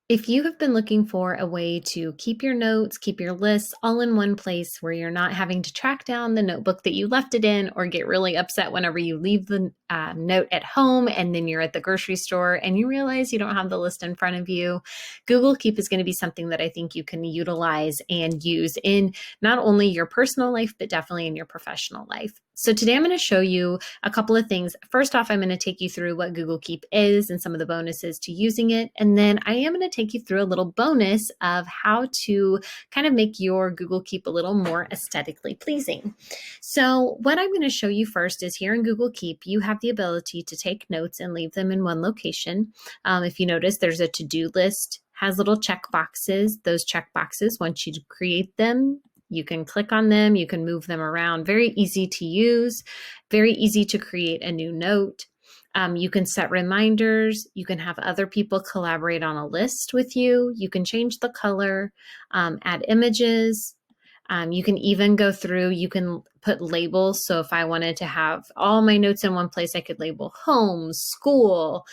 If you have been looking for a way to keep your notes, keep your lists all in one place where you're not having to track down the notebook that you left it in or get really upset whenever you leave the note at home and then you're at the grocery store and you realize you don't have the list in front of you, Google Keep is going to be something that I think you can utilize and use in not only your personal life, but definitely in your professional life. So today I'm going to show you a couple of things. First off, I'm going to take you through what Google Keep is and some of the bonuses to using it. And then I am going to take you through a little bonus of how to kind of make your Google Keep a little more aesthetically pleasing. So what I'm going to show you first is here in Google Keep, you have the ability to take notes and leave them in one location. If you notice, there's a to-do list, has little check boxes. Those check boxes, once you create them, you can click on them, you can move them around. Very easy to use, very easy to create a new note. You can set reminders. You can have other people collaborate on a list with you. You can change the color, add images. You can even go through, you can put labels. So if I wanted to have all my notes in one place, I could label home, school,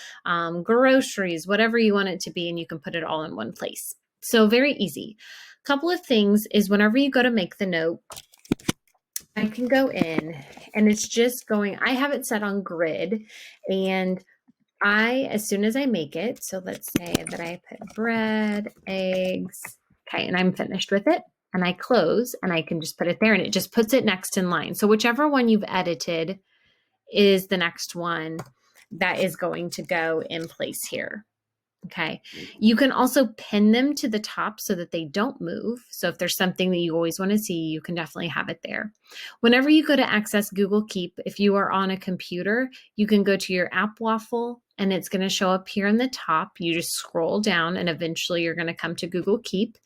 groceries, whatever you want it to be, and you can put it all in one place. So very easy. Couple of things is whenever you go to make the note, I can go in and it's just going, I have it set on grid and as soon as I make it, so let's say that I put bread, eggs, okay, and I'm finished with it and I close and I can just put it there and it just puts it next in line. So whichever one you've edited is the next one that is going to go in place here. Okay. You can also pin them to the top so that they don't move. So if there's something that you always want to see, you can definitely have it there. Whenever you go to access Google Keep, if you are on a computer, you can go to your app waffle and it's going to show up here in the top. You just scroll down and eventually you're going to come to Google Keep.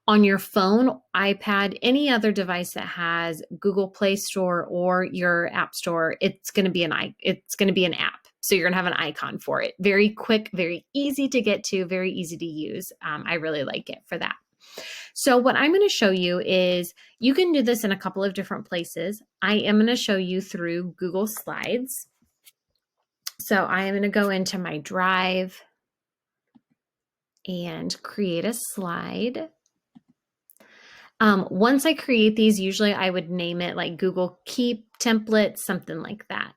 On your phone, iPad, any other device that has Google Play Store or your App Store, it's going to be an app. So you're going to have an icon for it. Very quick, very easy to get to, very easy to use. I really like it for that. So what I'm going to show you is you can do this in a couple of different places. I am going to show you through Google Slides. So I am going to go into my Drive and create a slide. Once I create these, usually I would name it like Google Keep template, something like that.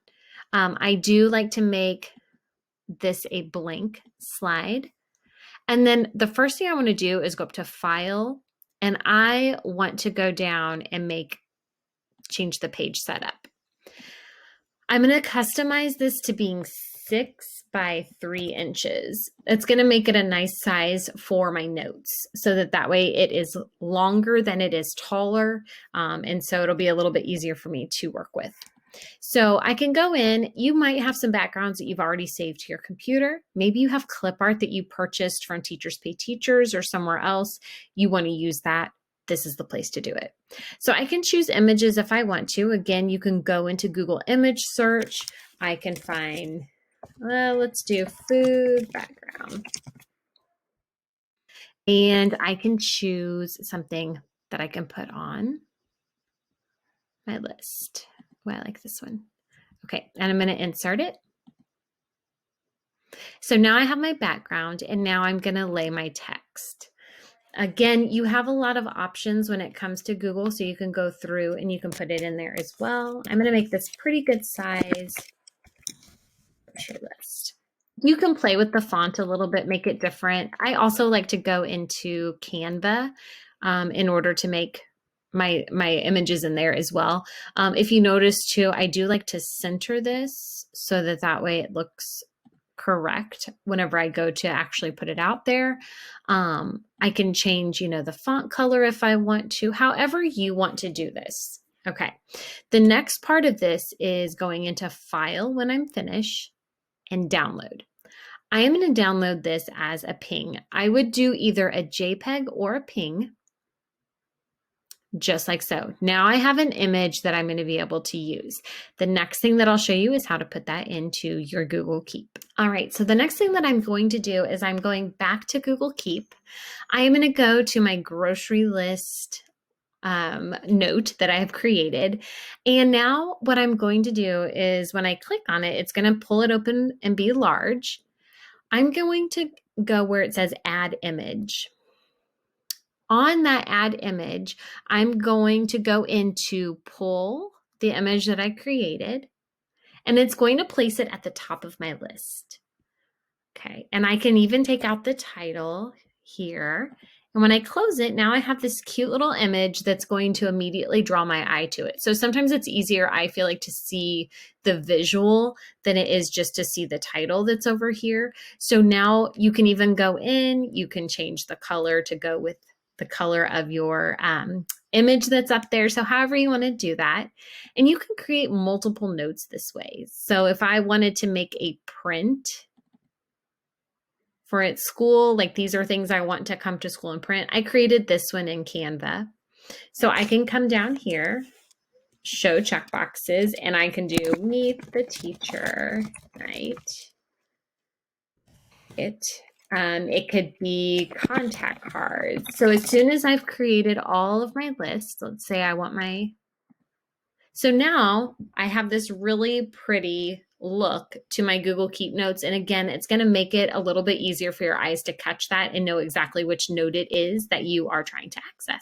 I do like to make this a blank slide. And then the first thing I want to do is go up to File, and I want to go down and change the page setup. I'm going to customize this to being 6 by 3 inches. It's going to make it a nice size for my notes so that way it is longer than it is taller. And so it'll be a little bit easier for me to work with. So I can go in, you might have some backgrounds that you've already saved to your computer. Maybe you have clip art that you purchased from Teachers Pay Teachers or somewhere else. You want to use that. This is the place to do it. So I can choose images if I want to. Again, you can go into Google image search. I can find, let's do food background. And I can choose something that I can put on my list. Oh, I like this one. Okay, and I'm going to insert it. So now I have my background and now I'm going to lay my text. Again, you have a lot of options when it comes to Google, so you can go through and you can put it in there as well. I'm going to make this pretty good size list. You can play with the font a little bit, make it different. I also like to go into Canva in order to make my images in there as well. If you notice too, I do like to center this so that way it looks correct whenever I go to actually put it out there. I can change, the font color if I want to, however you want to do this. Okay. The next part of this is going into File when I'm finished and Download. I am going to download this as a ping. I would do either a JPEG or a ping, just like so. Now I have an image that I'm going to be able to use. The next thing that I'll show you is how to put that into your Google Keep. All right, so the next thing that I'm going to do is I'm going back to Google Keep. I am going to go to my grocery list note that I have created. And now what I'm going to do is when I click on it, it's going to pull it open and be large. I'm going to go where it says add image. On that add image, I'm going to go into pull the image that I created, and it's going to place it at the top of my list. Okay, and I can even take out the title here. And when I close it, now I have this cute little image that's going to immediately draw my eye to it. So sometimes it's easier, I feel like, to see the visual than it is just to see the title that's over here. So now you can even go in, you can change the color to go with the color of your image that's up there. So however you want to do that. And you can create multiple notes this way. So if I wanted to make a print for at school, like these are things I want to come to school and print, I created this one in Canva. So I can come down here, show checkboxes, and I can do meet the teacher, right? It could be contact cards. So as soon as I've created all of my lists, let's say I want my, so now I have this really pretty look to my Google Keep Notes. And again, it's going to make it a little bit easier for your eyes to catch that and know exactly which note it is that you are trying to access.